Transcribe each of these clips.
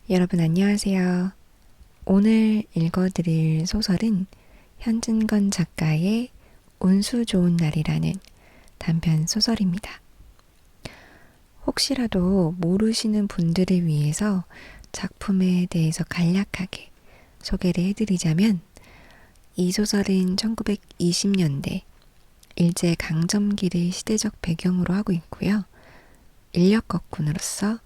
여러분 안녕하세요. 오늘 읽어드릴 소설은 현진건 작가의 운수 좋은 날이라는 단편 소설입니다. 혹시라도 모르시는 분들을 위해서 작품에 대해서 간략하게 소개를 해드리자면, 이 소설은 1920년대 일제강점기를 시대적 배경으로 하고 있고요. 인력거꾼으로서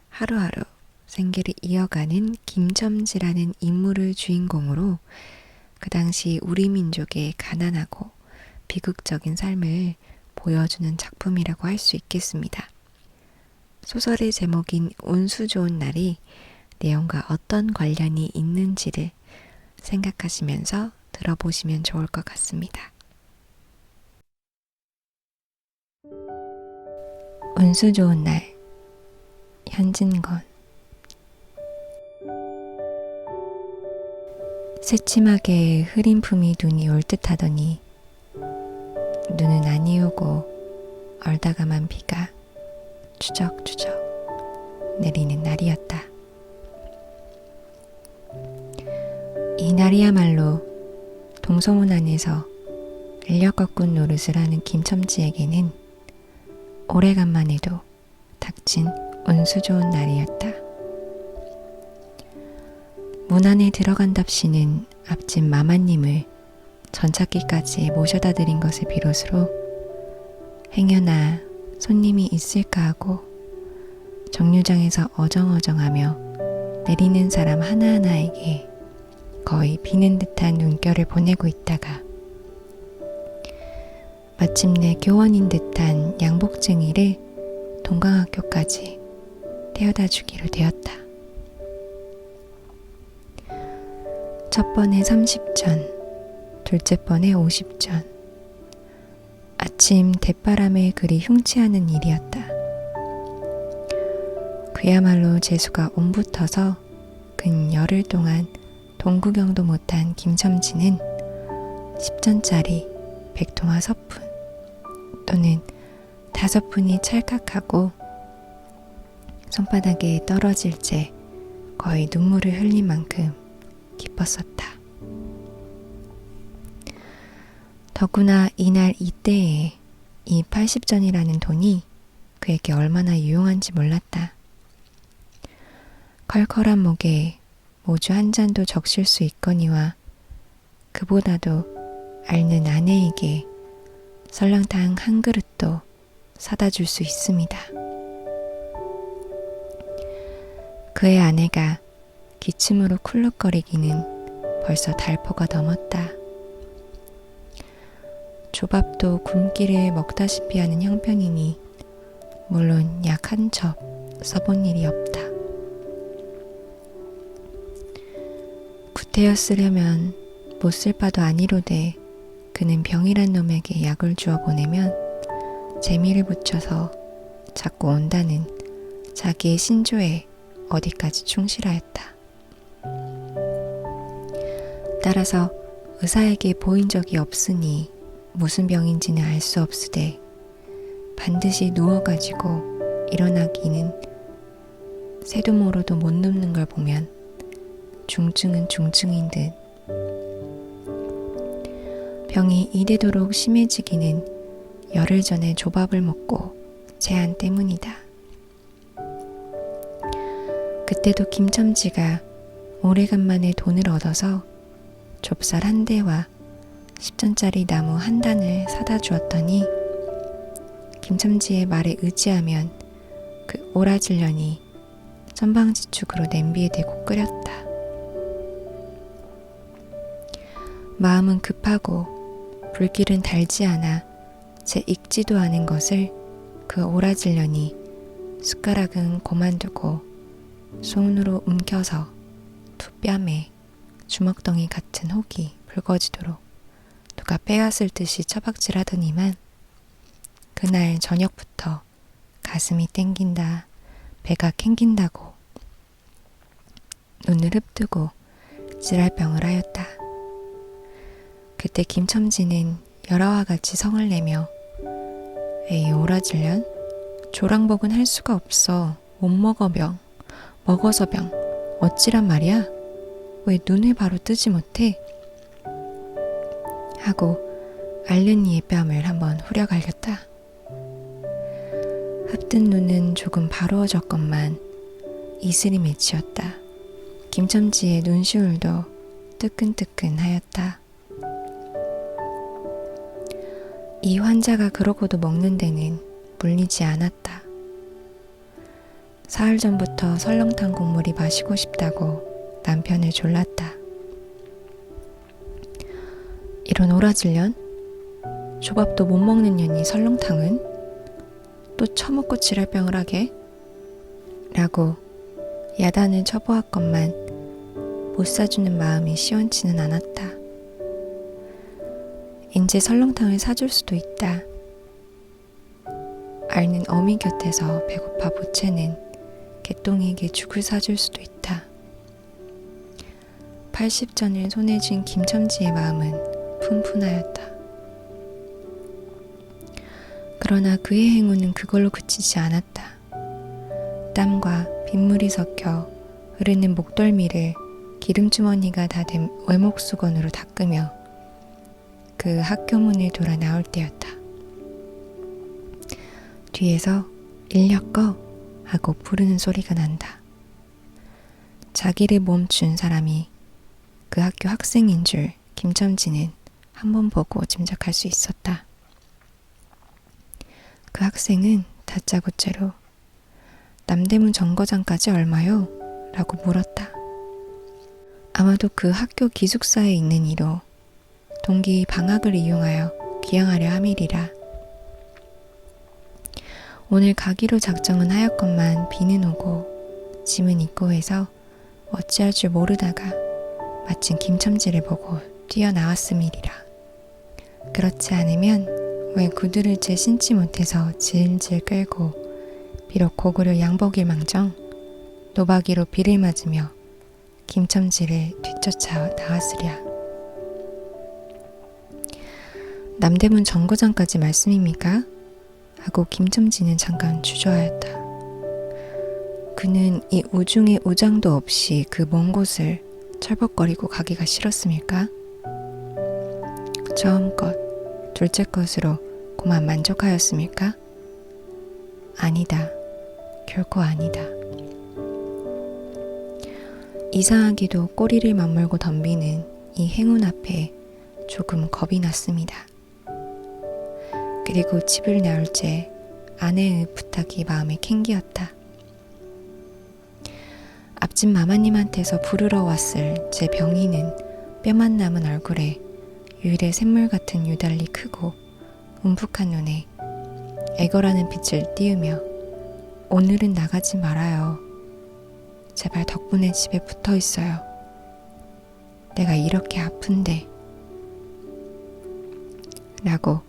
하루하루 생계를 이어가는 김첨지라는 인물을 주인공으로 그 당시 우리 민족의 가난하고 비극적인 삶을 보여주는 작품이라고 할 수 있겠습니다. 소설의 제목인 운수 좋은 날이 내용과 어떤 관련이 있는지를 생각하시면서 들어보시면 좋을 것 같습니다. 운수 좋은 날, 현진건. 새침하게 흐린 품이 눈이 올 듯하더니 눈은 아니 오고 얼다가만 비가 추적추적 내리는 날이었다. 이 날이야말로 동서문 안에서 인력거꾼 노릇을 하는 김첨지에게는 오래간만에도 닥친 운수 좋은 날이었다. 문 안에 들어간답시는 앞집 마마님을 전찾기까지 모셔다 드린 것을 비롯으로 행여나 손님이 있을까 하고 정류장에서 어정어정하며 내리는 사람 하나하나에게 거의 비는 듯한 눈결을 보내고 있다가 마침내 교원인 듯한 양복쟁이를 동강학교까지 태워다 주기로 되었다. 첫 번에 30전, 둘째 번에 50전. 아침 대바람에 그리 흉취하는 일이었다. 그야말로 재수가 옴붙어서 근 열흘 동안 동구경도 못한 김첨지는 10전짜리 백통화 서푼 또는 5푼이 찰칵하고 손바닥에 떨어질 때 거의 눈물을 흘릴 만큼 기뻤었다. 더구나 이날 이때에 이 80전이라는 돈이 그에게 얼마나 유용한지 몰랐다. 컬컬한 목에 모주 한 잔도 적실 수 있거니와 그보다도 앓는 아내에게 설렁탕 한 그릇도 사다 줄 수 있습니다. 그의 아내가 기침으로 쿨룩거리기는 벌써 달포가 넘었다. 조밥도 굶기를 먹다시피 하는 형편이니 물론 약 한 첩 써본 일이 없다. 구태여 쓰려면 못 쓸 바도 아니로되 그는 병이란 놈에게 약을 주어 보내면 재미를 붙여서 자꾸 온다는 자기의 신조에 어디까지 충실하였다. 따라서 의사에게 보인 적이 없으니 무슨 병인지는 알 수 없으되 반드시 누워가지고 일어나기는 새도 모로도 못 눕는 걸 보면 중증은 중증인 듯 병이 이대도록 심해지기는 열흘 전에 조밥을 먹고 체한 때문이다. 그때도 김첨지가 오래간만에 돈을 얻어서 좁쌀 한 대와 10전짜리 나무 한 단을 사다 주었더니 김첨지의 말에 의지하면 그 오라질년이 선방지축으로 냄비에 대고 끓였다. 마음은 급하고 불길은 달지 않아 제 익지도 않은 것을 그 오라질년이 숟가락은 고만두고 손으로 움켜서 두 뺨에 주먹덩이 같은 혹이 붉어지도록 누가 빼앗을 듯이 처박질하더니만 그날 저녁부터 가슴이 땡긴다, 배가 캥긴다고 눈을 흡뜨고 지랄병을 하였다. 그때 김첨지는 열화와 같이 성을 내며 에이 오라질년 조랑복은 할 수가 없어. 못 먹어 병, 먹어서 병, 어찌란 말이야? 왜 눈을 바로 뜨지 못해? 하고 앓는 이의 뺨을 한번 후려갈겼다. 흡뜬 눈은 조금 바로워졌건만 이슬이 맺히었다. 김첨지의 눈시울도 뜨끈뜨끈하였다. 이 환자가 그러고도 먹는 데는 물리지 않았다. 사흘 전부터 설렁탕 국물이 마시고 싶다고 남편을 졸랐다. 이런 오라질년? 조밥도 못 먹는 년이 설렁탕은? 또 처먹고 지랄병을 하게? 라고 야단을 쳐보았건만 못 사주는 마음이 시원치는 않았다. 인제 설렁탕을 사줄 수도 있다. 앓는 어미 곁에서 배고파 보채는 개똥이에게 죽을 사줄 수도 있다. 80전을 손에 쥔 김첨지의 마음은 푼푼하였다. 그러나 그의 행운은 그걸로 그치지 않았다. 땀과 빗물이 섞여 흐르는 목덜미를 기름주머니가 다 된 외목수건으로 닦으며 그 학교 문을 돌아 나올 때였다. 뒤에서 인력 꺼 하고 부르는 소리가 난다. 자기를 멈춘 사람이 그 학교 학생인 줄 김첨지는 한 번 보고 짐작할 수 있었다. 그 학생은 다짜고짜로 남대문 정거장까지 얼마요? 라고 물었다. 아마도 그 학교 기숙사에 있는 이로 동기 방학을 이용하여 귀향하려 함이리라. 오늘 가기로 작정은 하였건만 비는 오고 짐은 있고 해서 어찌할 줄 모르다가 마침 김첨지를 보고 뛰어나왔음이리라. 그렇지 않으면 왜 구두를 채 신지 못해서 질질 끌고 비록 고구려 양복일망정 노박이로 비를 맞으며 김첨지를 뒤쫓아 나왔으랴. 남대문 정거장까지 말씀입니까? 하고 김첨지는 잠깐 주저하였다. 그는 이 우중에 우장도 없이 그 먼 곳을 철벅거리고 가기가 싫었음일까? 처음 것, 둘째 것으로 고만 만족하였음일까? 아니다. 결코 아니다. 이상하기도 꼬리를 맞물고 덤비는 이 행운 앞에 조금 겁이 났습니다. 그리고 집을 나올 때 아내의 부탁이 마음에 캥기었다. 앞집 마마님한테서 부르러 왔을 제 병이는 뼈만 남은 얼굴에 유일의 샘물 같은 유달리 크고 움푹한 눈에 애걸하는 빛을 띄우며 오늘은 나가지 말아요. 제발 덕분에 집에 붙어 있어요. 내가 이렇게 아픈데. 라고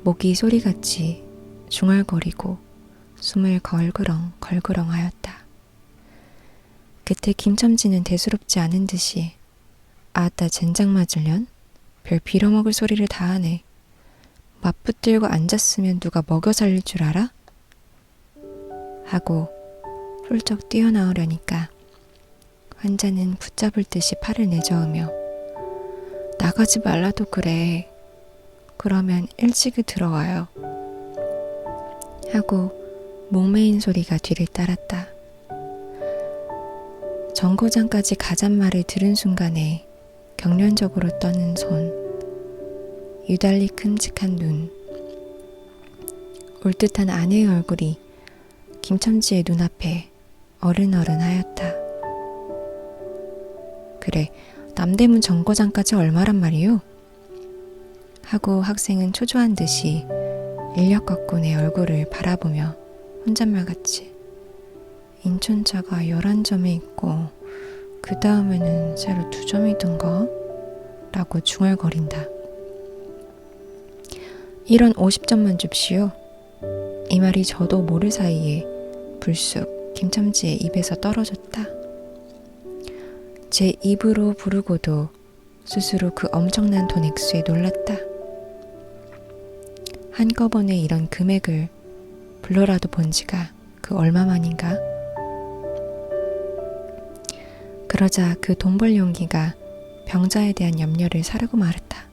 목이 소리같이 중얼거리고 숨을 걸그렁 걸그렁 하였다. 그때 김첨지는 대수롭지 않은 듯이 아따 젠장 맞으련? 별 빌어먹을 소리를 다 하네. 맞붙들고 앉았으면 누가 먹여 살릴 줄 알아? 하고 훌쩍 뛰어나오려니까 환자는 붙잡을 듯이 팔을 내저으며 나가지 말라도 그래. 그러면 일찍이 들어와요. 하고 목매인 소리가 뒤를 따랐다. 정거장까지 가잔 말을 들은 순간에 경련적으로 떠는 손, 유달리 큼직한 눈, 울듯한 아내의 얼굴이 김첨지의 눈앞에 어른어른하였다. 그래, 남대문 정거장까지 얼마란 말이요? 하고 학생은 초조한 듯이 인력 갖고 내 얼굴을 바라보며 혼잣말같이 인천차가 11점에 있고 그 다음에는 새로 2점이던가? 라고 중얼거린다. 이런 50점만 줍시오. 이 말이 저도 모를 사이에 불쑥 김첨지의 입에서 떨어졌다. 제 입으로 부르고도 스스로 그 엄청난 돈 액수에 놀랐다. 한꺼번에 이런 금액을 불러라도 본 지가 그 얼마만인가? 그러자 그 돈 벌 용기가 병자에 대한 염려를 사르고 말았다.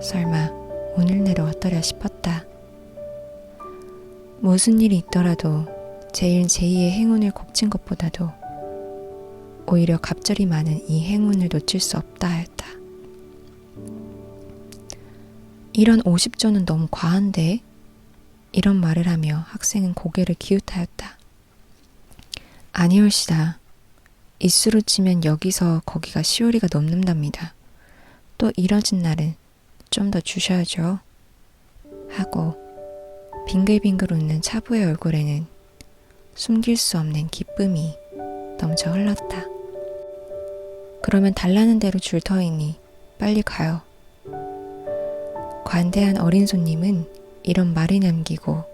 설마 오늘 내로 어떠랴 싶었다. 무슨 일이 있더라도 제일 제2의 행운을 곡친 것보다도 오히려 갑절이 많은 이 행운을 놓칠 수 없다 하였다. 이런 50조는 너무 과한데? 이런 말을 하며 학생은 고개를 기웃하였다. 아니올시다. 이수로 치면 여기서 거기가 10월이가 넘는답니다. 또 이뤄진 날은 좀 더 주셔야죠. 하고 빙글빙글 웃는 차부의 얼굴에는 숨길 수 없는 기쁨이 넘쳐 흘렀다. 그러면 달라는 대로 줄 터이니 빨리 가요. 관대한 어린 손님은 이런 말을 남기고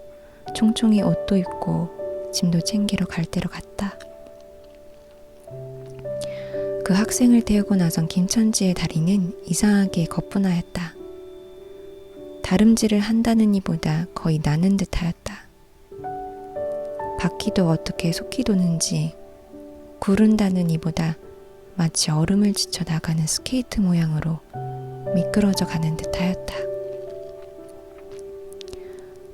총총히 옷도 입고 짐도 챙기러 갈 데로 갔다. 그 학생을 태우고 나선 김천지의 다리는 이상하게 거뿐하였다. 다름질을 한다는 이보다 거의 나는 듯하였다. 바퀴도 어떻게 속히 도는지 구른다는 이보다 마치 얼음을 지쳐 나가는 스케이트 모양으로 미끄러져 가는 듯하였다.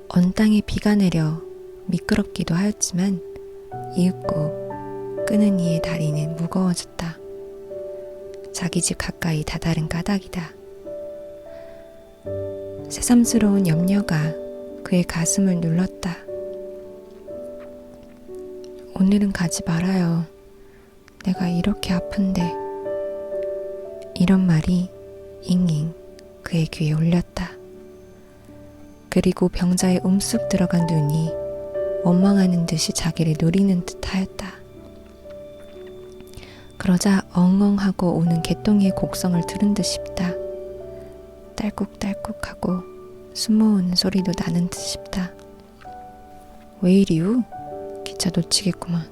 언 땅에 비가 내려 미끄럽기도 하였지만 이윽고 끄는 이의 다리는 무거워졌다. 자기 집 가까이 다다른 까닭이다. 새삼스러운 염려가 그의 가슴을 눌렀다. 오늘은 가지 말아요. 내가 이렇게 아픈데. 이런 말이 잉잉 그의 귀에 울렸다. 그리고 병자의 움쑥 들어간 눈이 원망하는 듯이 자기를 노리는 듯하였다. 그러자 엉엉하고 우는 개똥이의 곡성을 들은 듯 싶다. 딸꾹딸꾹하고 숨모으는 소리도 나는 듯 싶다. 왜 이리우? 기차 놓치겠구만.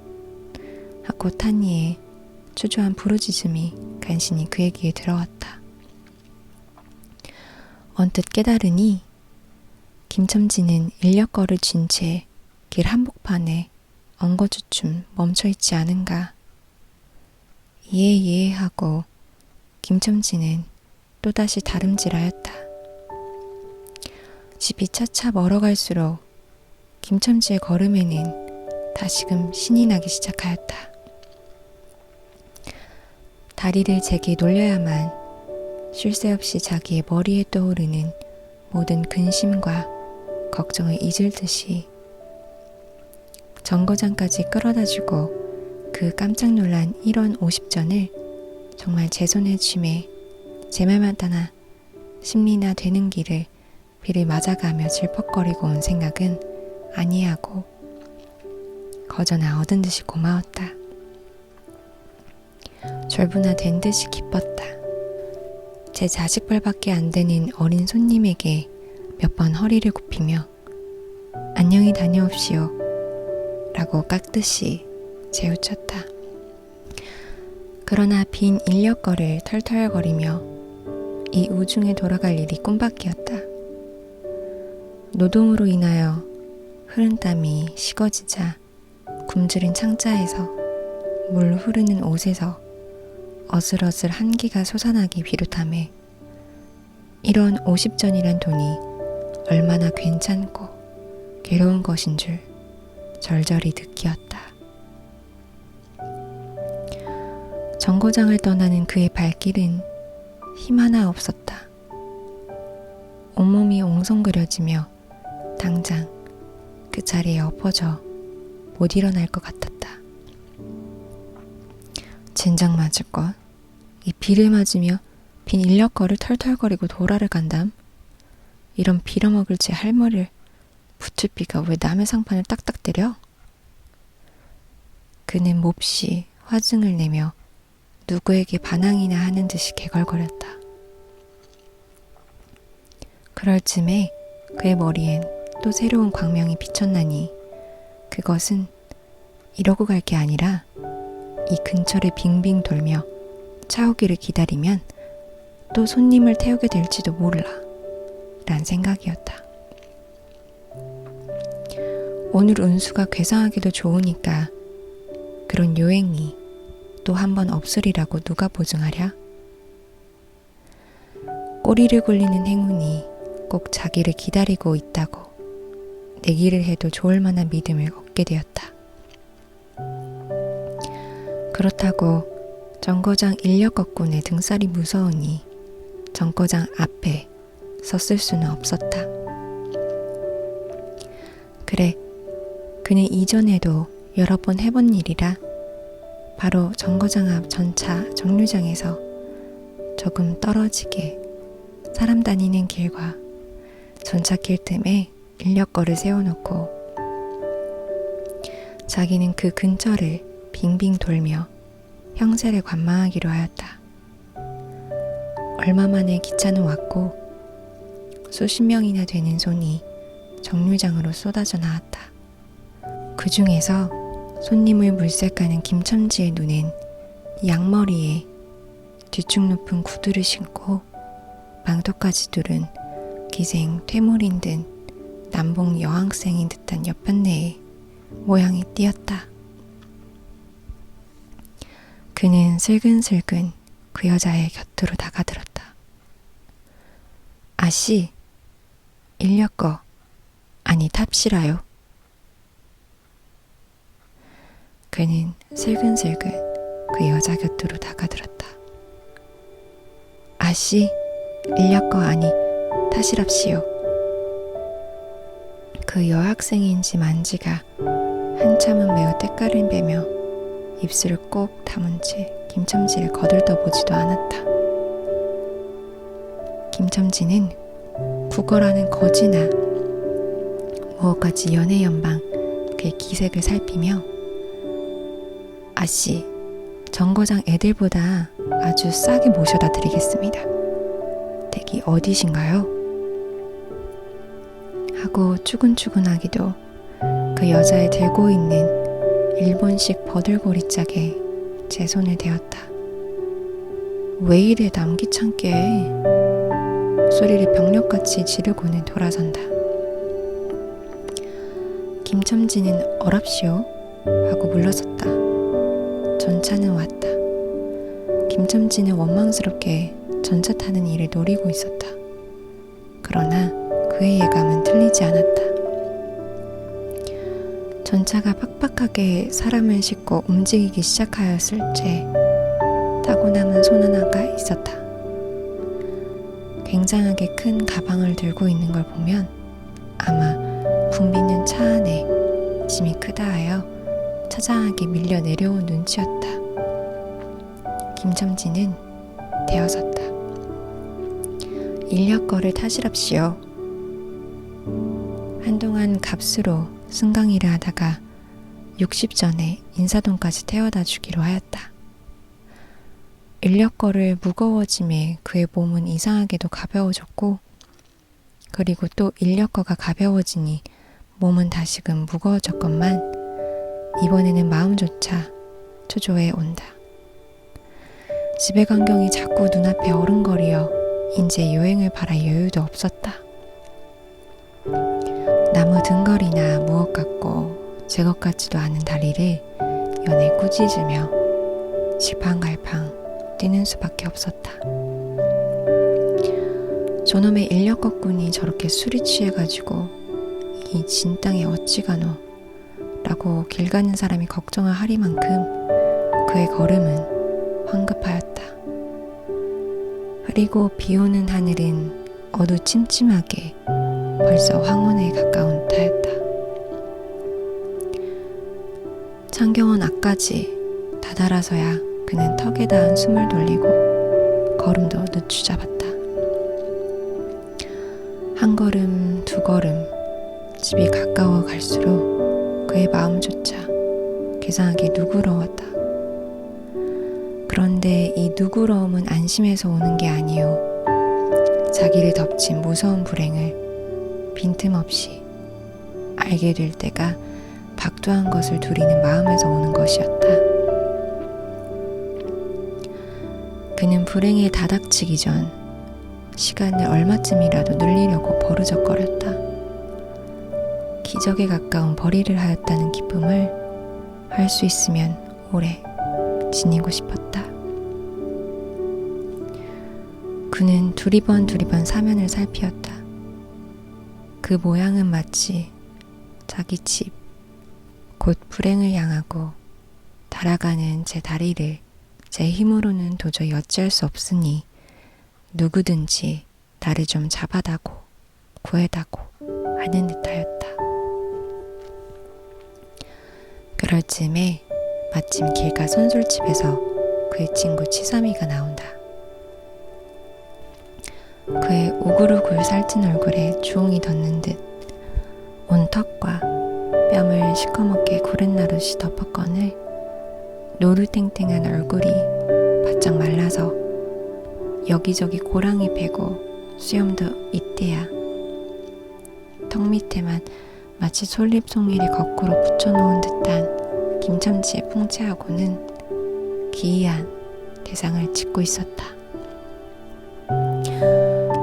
하고 탄이의 초조한 부르짖음이 간신히 그의 귀에 들어왔다. 언뜻 깨달으니 김첨지는 인력거를 쥔 채 길 한복판에 엉거주춤 멈춰있지 않은가. 예 하고 김첨지는 또다시 다름질하였다. 집이 차차 멀어갈수록 김첨지의 걸음에는 다시금 신이 나기 시작하였다. 다리를 제게 놀려야만 쉴 새 없이 자기의 머리에 떠오르는 모든 근심과 걱정을 잊을 듯이 정거장까지 끌어다주고 그 깜짝 놀란 1원 50전을 정말 제 손에 쥐매 제 말만 따나 심리나 되는 길을 비를 맞아가며 질퍽거리고 온 생각은 아니하고 거저나 얻은 듯이 고마웠다. 졸부나된 듯이 기뻤다. 제 자식벌밖에 안 되는 어린 손님에게 몇 번 허리를 굽히며 안녕히 다녀옵시오 라고 깍듯이 재우쳤다. 그러나 빈 인력거를 털털거리며 이 우중에 돌아갈 일이 꿈밖이었다. 노동으로 인하여 흐른 땀이 식어지자 굶주린 창자에서 물 흐르는 옷에서 어슬어슬 한기가 솟아나기 비롯하며 이런 50전이란 돈이 얼마나 괜찮고 괴로운 것인 줄 절절히 느끼었다. 정거장을 떠나는 그의 발길은 힘 하나 없었다. 온몸이 옹성거려지며 당장 그 자리에 엎어져 못 일어날 것 같았다. 젠장 맞을것. 이 비를 맞으며 빈 인력거를 털털거리고 도라를 간담. 이런 빌어먹을 제 할머니를 부추비가 왜 남의 상판을 딱딱 때려? 그는 몹시 화증을 내며 누구에게 반항이나 하는 듯이 개걸거렸다. 그럴 즈음에 그의 머리엔 또 새로운 광명이 비쳤나니 그것은 이러고 갈 게 아니라 이 근처를 빙빙 돌며 차 오기를 기다리면 또 손님을 태우게 될지도 몰라 란 생각이었다. 오늘 운수가 괴상하기도 좋으니까 그런 요행이 또 한 번 없으리라고 누가 보증하랴? 꼬리를 굴리는 행운이 꼭 자기를 기다리고 있다고 내기를 해도 좋을 만한 믿음을 얻게 되었다. 그렇다고 정거장 인력거꾼의 등살이 무서우니 정거장 앞에 섰을 수는 없었다. 그래, 그는 이전에도 여러 번 해본 일이라 바로 정거장 앞 전차 정류장에서 조금 떨어지게 사람 다니는 길과 전차길 틈에 인력거를 세워놓고 자기는 그 근처를 빙빙 돌며 형세를 관망하기로 하였다. 얼마 만에 기차는 왔고 수십 명이나 되는 손이 정류장으로 쏟아져 나왔다. 그 중에서 손님을 물색하는 김첨지의 눈엔 양머리에 뒤축 높은 구두를 신고 망토까지 두른 기생 퇴물인 듯 남봉 여학생인 듯한 옆판내에 모양이 띄었다. 그는 슬근슬근 그 여자의 곁으로 다가들었다. 아씨, 인력거, 아니 탑시라요. 그는 슬근슬근 그 여자 곁으로 다가들었다. 아씨, 인력거 아니 타시랍시요. 그 여학생인지 만지가 한참은 매우 때깔을 빼며 입술을 꼭 다문 채 김첨지를 거들떠보지도 않았다. 김첨지는 국어라는 거지나 무엇까지 연애연방 그의 기색을 살피며 아씨, 정거장 애들보다 아주 싸게 모셔다 드리겠습니다. 댁이 어디신가요? 하고 추근추근하기도 그 여자의 들고 있는 일본식 버들고리 짝에 제 손을 대었다. 왜 이래 남기찮게 소리를 병력같이 지르고는 돌아선다. 김첨지는 어랍시오 하고 물러섰다. 전차는 왔다. 김첨지는 원망스럽게 전차 타는 일을 노리고 있었다. 그러나 그의 예감은 틀리지 않았다. 전차가 빡빡하게 사람을 싣고 움직이기 시작하였을 때 타고 남은 손 하나가 있었다. 굉장하게 큰 가방을 들고 있는 걸 보면 아마 붐비는 차 안에 짐이 크다 하여 처장하게 밀려 내려온 눈치였다. 김첨지는 대어섰다. 인력거를 타시랍시오. 한동안 값으로 승강이를 하다가 60전에 인사동까지 태워다 주기로 하였다. 인력거를 무거워짐에 그의 몸은 이상하게도 가벼워졌고 그리고 또 인력거가 가벼워지니 몸은 다시금 무거워졌건만 이번에는 마음조차 초조해 온다. 집의 광경이 자꾸 눈앞에 어른거리어 인제 여행을 바랄 여유도 없었다. 나무 등걸이나 무엇 같고 제 것 같지도 않은 다리를 연애 꾸짖으며 실팡갈팡 뛰는 수밖에 없었다. 저놈의 인력거꾼이 저렇게 술이 취해가지고 이 진땅에 어찌 가노 라고 길 가는 사람이 걱정을 하리만큼 그의 걸음은 황급하였다. 흐리고 비오는 하늘은 어두침침하게 벌써 황혼에 가까운 터였다. 창경은 앞까지 다다라서야 그는 턱에 닿은 숨을 돌리고 걸음도 늦추잡았다. 한 걸음, 두 걸음 집이 가까워 갈수록 그의 마음조차 괴상하게 누그러웠다. 그런데 이 누그러움은 안심해서 오는 게 아니요 자기를 덮친 무서운 불행을 빈틈없이 알게 될 때가 박두한 것을 두리는 마음에서 오는 것이었다. 그는 불행에 다닥치기 전 시간을 얼마쯤이라도 늘리려고 버르적거렸다. 기적에 가까운 벌이를 하였다는 기쁨을 할 수 있으면 오래 지니고 싶었다. 그는 두리번 사면을 살피었다. 그 모양은 마치 자기 집, 곧 불행을 향하고 달아가는 제 다리를 제 힘으로는 도저히 어찌할 수 없으니 누구든지 나를 좀 잡아다고 구해다고 하는 듯하였다. 그럴 즈음에 마침 길가 선술집에서 그의 친구 치삼이가 나온다. 그의 우글우글 살찐 얼굴에 주홍이 돋는 듯 온 턱과 뺨을 시커멓게 구렛나룻이 덮었거늘 노루땡땡한 얼굴이 바짝 말라서 여기저기 고랑이 배고 수염도 이때야. 턱 밑에만 마치 솔잎송이를 거꾸로 붙여놓은 듯한 김첨지의 풍채하고는 기이한 대상을 짓고 있었다.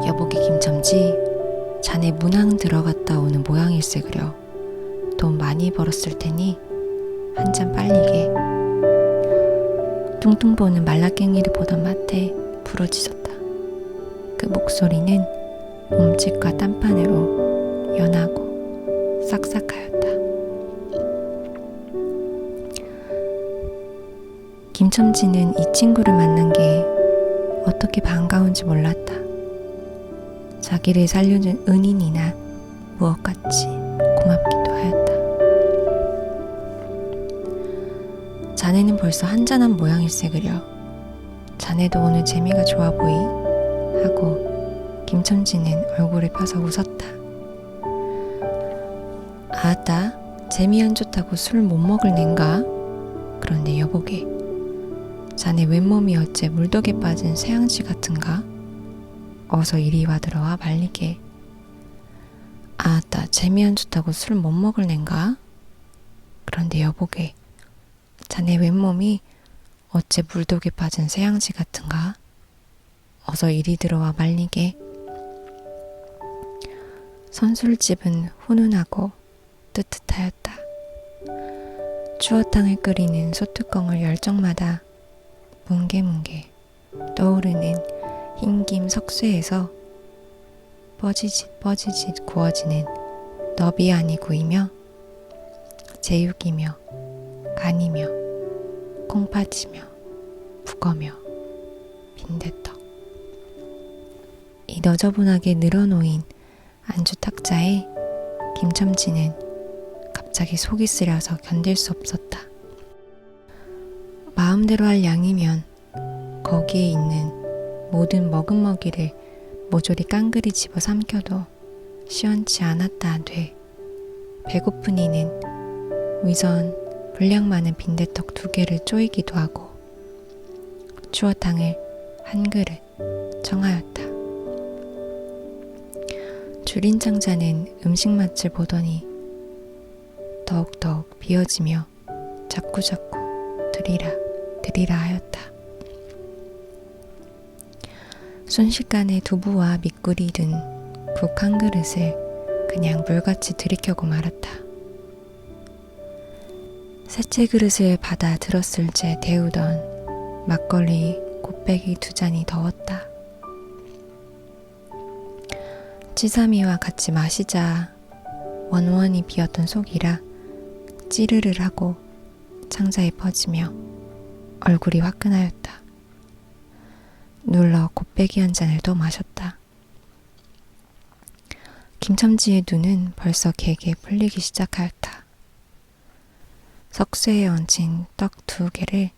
여보게 김첨지, 자네 문항 들어갔다 오는 모양일세 그려. 돈 많이 벌었을 테니 한 잔 빨리게. 뚱뚱 보는 말라깽이를 보던 마태 부러지셨다. 그 목소리는 몸짓과 딴판으로 연하고 싹싹하였다. 김첨지는 이 친구를 만난 게 어떻게 반가운지 몰랐다. 자기를 살려준 은인이나 무엇같이 고맙기도 하였다. 자네는 벌써 한잔한 모양일세 그려. 자네도 오늘 재미가 좋아 보이? 하고 김첨지는 얼굴을 펴서 웃었다. 아따, 재미 안 좋다고 술 못 먹을 낸가? 그런데 여보게, 자네 왼몸이 어째 물독에 빠진 새양치 같은가? 어서 이리 와 들어와 말리게. 아따, 재미 안 좋다고 술 못 먹을 낸가? 그런데 여보게, 자네 왼몸이 어째 물독에 빠진 새양치 같은가? 어서 이리 들어와 말리게. 선술집은 훈훈하고 뜨뜻하였다. 추어탕을 끓이는 소뚜껑을 열정마다 뭉게뭉게 떠오르는 흰김 석쇠에서 뻐지짓 구워지는 너비아니 구이며 제육이며 간이며 콩팥이며 북어며 빈대떡. 이 너저분하게 늘어놓인 안주 탁자에 김첨지는 갑자기 속이 쓰려서 견딜 수 없었다. 마음대로 할 양이면 거기에 있는 모든 먹음먹이를 모조리 깡그리 집어 삼켜도 시원치 않았다 하되 배고픈 이는 위선 분량 많은 빈대떡 2개를 쪼이기도 하고 추어탕을 한 그릇 정하였다. 주린장자는 음식 맛을 보더니 더욱더욱 비어지며 자꾸자꾸 드리라 하였다. 순식간에 두부와 밑꿀이 든 국 한 그릇을 그냥 물같이 들이켜고 말았다. 셋째 그릇을 받아 들었을 제 데우던 막걸리 곱빼기 2잔이 더웠다. 치삼이와 같이 마시자 원원이 비었던 속이라 찌르르 하고 창자에 퍼지며 얼굴이 화끈하였다. 눌러 곱빼기 한 잔을 더 마셨다. 김첨지의 눈은 벌써 개게 풀리기 시작하였다. 석쇠에 얹힌 떡 2개를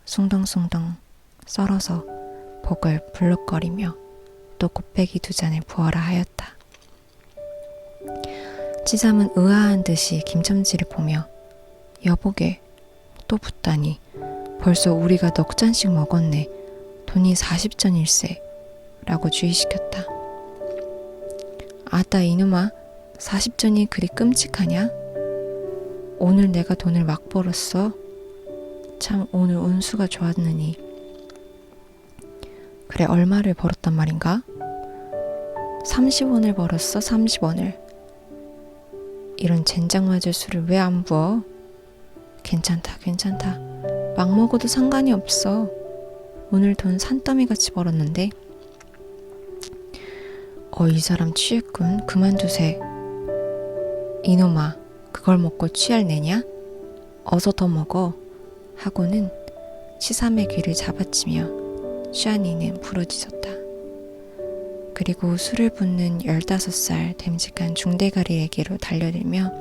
숭덩숭덩 썰어서 복을 불룩거리며 또 곱빼기 2잔을 부어라 하였다. 치삼은 의아한 듯이 김첨지를 보며 여보게, 또 붓다니 벌써 우리가 넉 잔씩 먹었네. 돈이 40전일세 라고 주의시켰다. 아따 이놈아, 40전이 그리 끔찍하냐? 오늘 내가 돈을 막 벌었어. 참 오늘 운수가 좋았느니. 그래, 얼마를 벌었단 말인가? 30원을 벌었어. 30원을. 이런 젠장 맞을 술을 왜 안 부어? 괜찮다. 막 먹어도 상관이 없어. 오늘 돈 산더미같이 벌었는데. 이 사람 취했군. 그만두세. 이놈아, 그걸 먹고 취할 내냐? 어서 더 먹어. 하고는 치삼의 귀를 잡아치며 슈아니는 부러지셨다. 그리고 술을 붓는 15살 됨직한 중대가리에게로 달려들며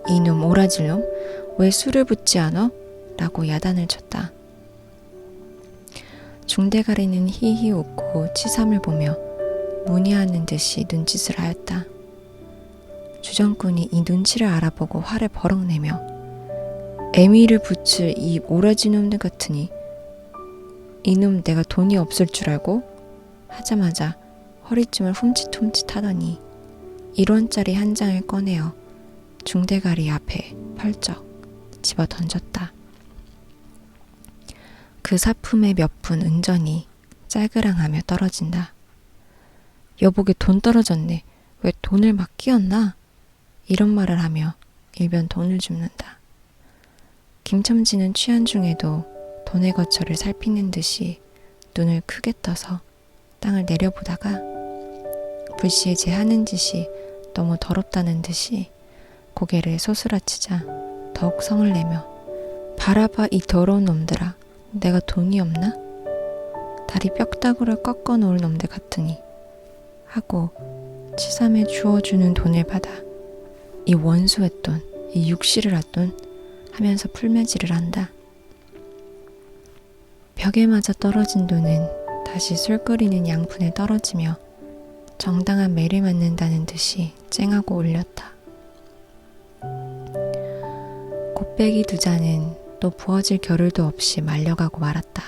이놈 오라질놈, 왜 술을 붓지 않어? 라고 야단을 쳤다. 중대가리는 히히 웃고 치삼을 보며 문의하는 듯이 눈짓을 하였다. 주정꾼이 이 눈치를 알아보고 화를 버럭 내며 애미를 붙일 이 오라지 놈들 같으니 이놈 내가 돈이 없을 줄 알고? 하자마자 허리춤을 훔칫훔칫 하더니 1원짜리 한 장을 꺼내어 중대가리 앞에 펄쩍 집어 던졌다. 그 사품의 몇 푼 은전이 짤그랑하며 떨어진다. 여보게 돈 떨어졌네. 왜 돈을 막 끼얹나? 이런 말을 하며 일변 돈을 줍는다. 김첨지는 취한 중에도 돈의 거처를 살피는 듯이 눈을 크게 떠서 땅을 내려보다가 불시에 제 하는 짓이 너무 더럽다는 듯이 고개를 소스라치자 더욱 성을 내며 바라봐 이 더러운 놈들아, 내가 돈이 없나? 다리 뼈다구를 꺾어 놓을 놈들 같으니 하고 치삼에 주어주는 돈을 받아 이 원수의 돈, 이 육시를 앗돈 하면서 풀매질을 한다. 벽에 맞아 떨어진 돈은 다시 술 끓이는 양푼에 떨어지며 정당한 매를 맞는다는 듯이 쨍하고 울렸다. 곱빼기 2잔은 또 부어질 겨를도 없이 말려가고 말았다.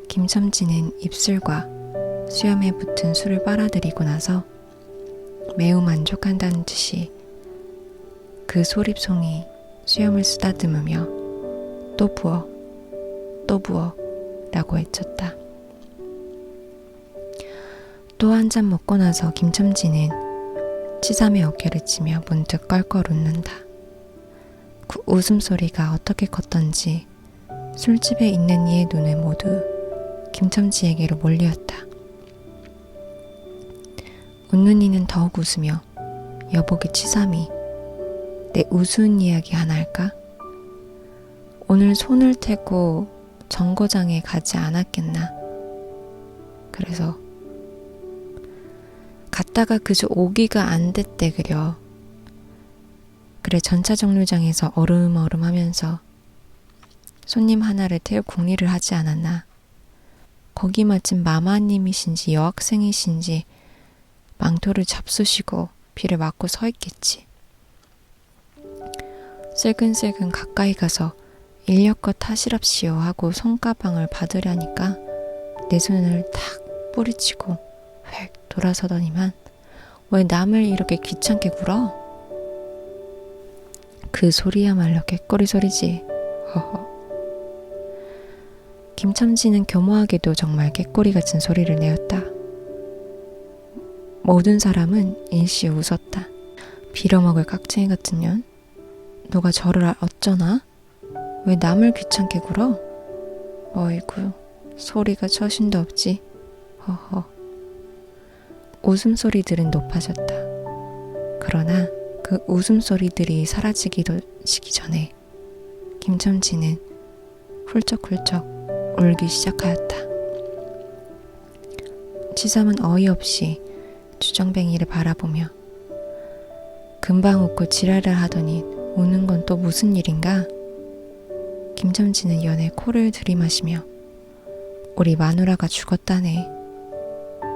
김첨지는 입술과 수염에 붙은 술을 빨아들이고 나서 매우 만족한다는 듯이 그 소립송이 수염을 쓰다듬으며 또 부어, 또 부어 라고 외쳤다. 또 한 잔 먹고 나서 김첨지는 치삼의 어깨를 치며 문득 껄껄 웃는다. 그 웃음소리가 어떻게 컸던지 술집에 있는 이의 눈은 모두 김첨지에게로 몰리었다. 웃는 이는 더욱 웃으며 여보게 치삼이 내 우스운 이야기 하나 할까? 오늘 손을 태고 정거장에 가지 않았겠나? 그래서 갔다가 그저 오기가 안 됐대 그려. 그래 전차 정류장에서 어름어름 하면서 손님 하나를 태울 궁리를 하지 않았나? 거기 마침 마마님이신지 여학생이신지 망토를 잡수시고 비를 맞고 서 있겠지. 슬근슬근 가까이 가서 인력껏 타시랍시오 하고 손가방을 받으려니까 내 손을 탁 뿌리치고 획 돌아서더니만 왜 남을 이렇게 귀찮게 굴어? 그 소리야말로 꾀꼬리 소리지. 허허. 김첨지는 교모하게도 정말 꾀꼬리 같은 소리를 내었다. 모든 사람은 일시 웃었다. 빌어먹을 깍쟁이 같은 년? 너가 저를 어쩌나? 왜 남을 귀찮게 굴어? 어이구, 소리가 처신도 없지. 허허. 웃음소리들은 높아졌다. 그러나 그 웃음소리들이 사라지기도 시기 전에 김첨지는 훌쩍훌쩍 울기 시작하였다. 치삼은 어이없이 주정뱅이를 바라보며 금방 웃고 지랄을 하더니 우는 건 또 무슨 일인가? 김첨지는 연애 코를 들이마시며 우리 마누라가 죽었다네.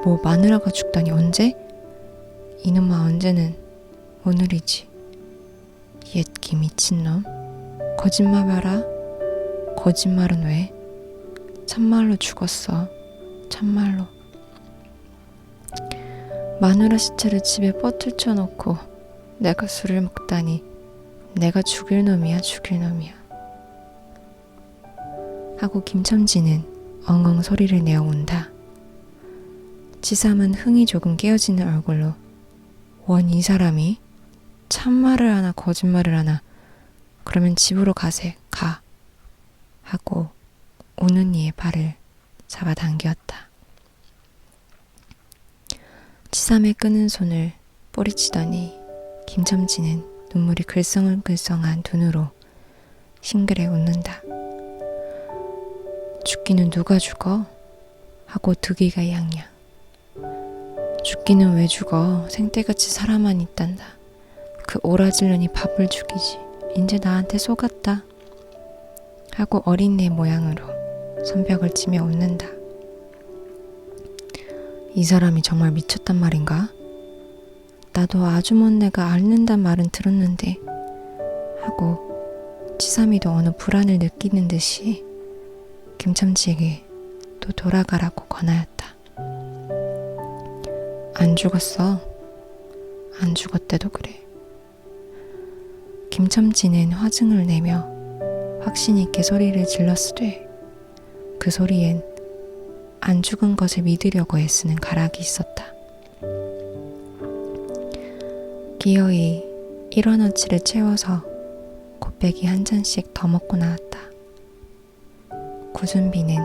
뭐 마누라가 죽다니 언제? 이놈아 언제는 오늘이지. 옛기 미친놈. 거짓말 마라. 거짓말은 왜? 참말로 죽었어. 참말로. 마누라 시체를 집에 뻗틀쳐 놓고 내가 술을 먹다니 내가 죽일 놈이야 죽일 놈이야 하고 김첨지는 엉엉 소리를 내어 운다. 치삼은 흥이 조금 깨어지는 얼굴로 원 이 사람이 참말을 하나 거짓말을 하나 그러면 집으로 가세 가 하고 우는 이의 발을 잡아당겼다. 치삼의 끄는 손을 뿌리치더니 김첨지는 눈물이 글썽글썽한 눈으로 싱그레 웃는다. 죽기는 누가 죽어? 하고 득이가 양양. 죽기는 왜 죽어? 생때같이 살아만 있단다. 그 오라질년이 밥을 죽이지. 인제 나한테 속았다. 하고 어린애 모양으로 손뼉을 치며 웃는다. 이 사람이 정말 미쳤단 말인가? 나도 아주먼네가 앓는단 말은 들었는데 하고 치삼이도 어느 불안을 느끼는 듯이 김첨지에게 또 돌아가라고 권하였다. 안 죽었어. 안 죽었대도 그래. 김첨지는 화증을 내며 확신 있게 소리를 질렀으되 그 소리엔 안 죽은 것을 믿으려고 애쓰는 가락이 있었다. 기어이 1원어치를 채워서 곱빼기 한 잔씩 더 먹고 나왔다. 구순비는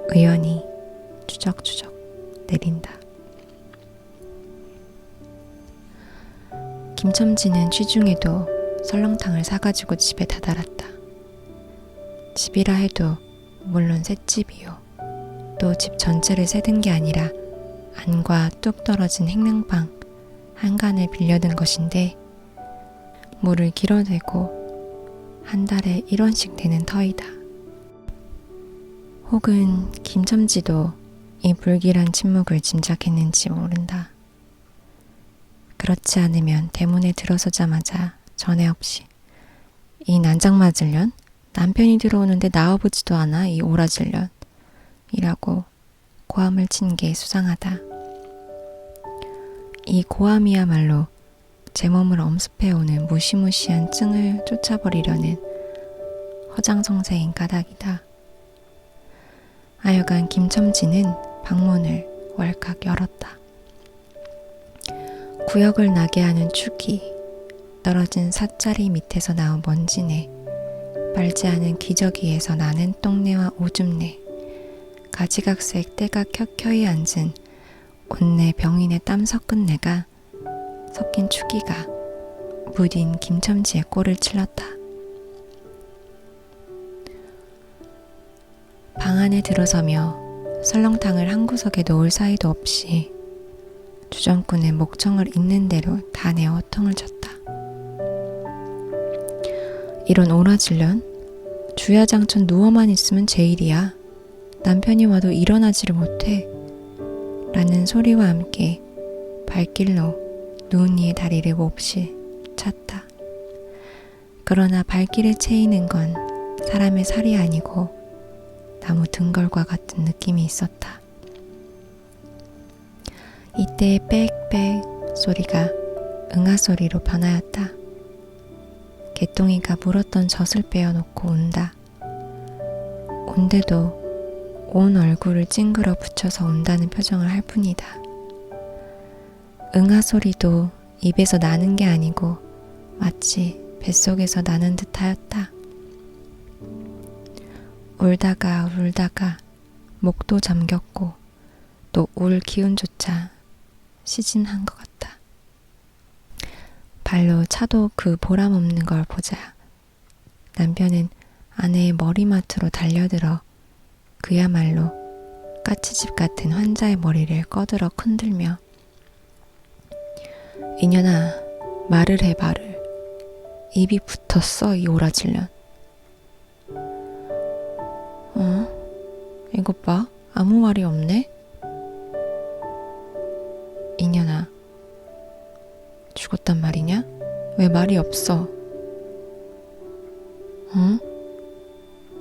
의연히 추적추적 내린다. 김첨지는 취중에도 설렁탕을 사가지고 집에 다다랐다. 집이라 해도 물론 셋집이요. 또 집 전체를 세든 게 아니라 안과 뚝 떨어진 행랑방 한 간을 빌려든 것인데 물을 길어대고 한 달에 1원씩 내는 터이다. 혹은 김첨지도 이 불길한 침묵을 짐작했는지 모른다. 그렇지 않으면 대문에 들어서자마자 전에 없이 이 난장맞을년? 남편이 들어오는데 나와보지도 않아 이 오라질년 이라고 고함을 친 게 수상하다. 이 고함이야말로 제 몸을 엄습해오는 무시무시한 증을 쫓아버리려는 허장성세인 까닭이다. 하여간 김첨지는 방문을 월칵 열었다. 구역을 나게 하는 축이 떨어진 삿자리 밑에서 나온 먼지네, 빨지 않은 기저귀에서 나는 똥내와 오줌내, 가지각색 때가 켜켜이 앉은 온내 병인의 땀 섞은 내가 섞인 축이가 무딘 김첨지의 꼴을 찔렀다. 방 안에 들어서며 설렁탕을 한 구석에 놓을 사이도 없이 주정꾼의 목청을 있는 대로 다 내어 텅을 쳤다. 이런 오라질년? 주야장천 누워만 있으면 제일이야. 남편이 와도 일어나지를 못해. 라는 소리와 함께 발길로 누운 이의 다리를 몹시 찼다. 그러나 발길에 채이는 건 사람의 살이 아니고 나무 등걸과 같은 느낌이 있었다. 이때 빽빽 소리가 응아소리로 변하였다. 개똥이가 물었던 젖을 빼어놓고 운다. 온데도 온 얼굴을 찡그러 붙여서 운다는 표정을 할 뿐이다. 응아소리도 입에서 나는 게 아니고 마치 뱃속에서 나는 듯 하였다. 울다가 울다가 목도 잠겼고 또 울 기운조차 시진한 것 같다. 발로 차도 그 보람 없는 걸 보자 남편은 아내의 머리맡으로 달려들어 그야말로 까치집 같은 환자의 머리를 꺼들어 흔들며 이년아, 말을 해 말을. 입이 붙었어 이 오라질년. 이것 봐, 아무 말이 없네. 이년아, 죽었단 말이냐? 왜 말이 없어?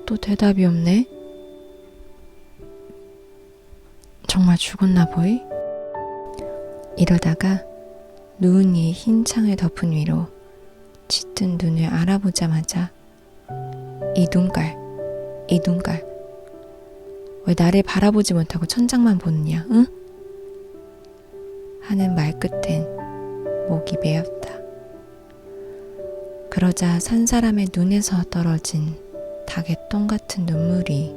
또 대답이 없네? 정말 죽었나 보이? 이러다가 누운 이의 흰 창을 덮은 위로 짙은 눈을 알아보자마자 이 눈깔 왜 나를 바라보지 못하고 천장만 보느냐, 응? 하는 말끝엔 목이 메었다. 그러자 산 사람의 눈에서 떨어진 닭의 똥 같은 눈물이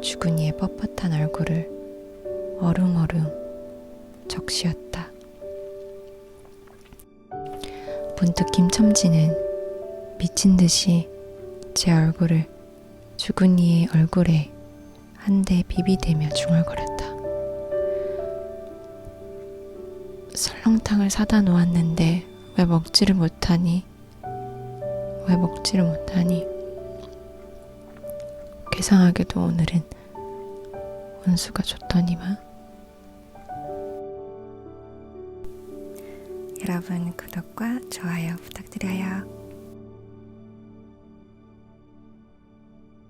주근이의 뻣뻣한 얼굴을 어릉어릉 적시었다. 문득 김첨지는 미친 듯이 제 얼굴을 주근이의 얼굴에 한 대 비비대며 중얼거렸다. 설렁탕을 사다 놓았는데 왜 먹지를 못하니? 왜 먹지를 못하니? 괴상하게도 오늘은 원수가 좋더니만. 여러분 구독과 좋아요 부탁드려요.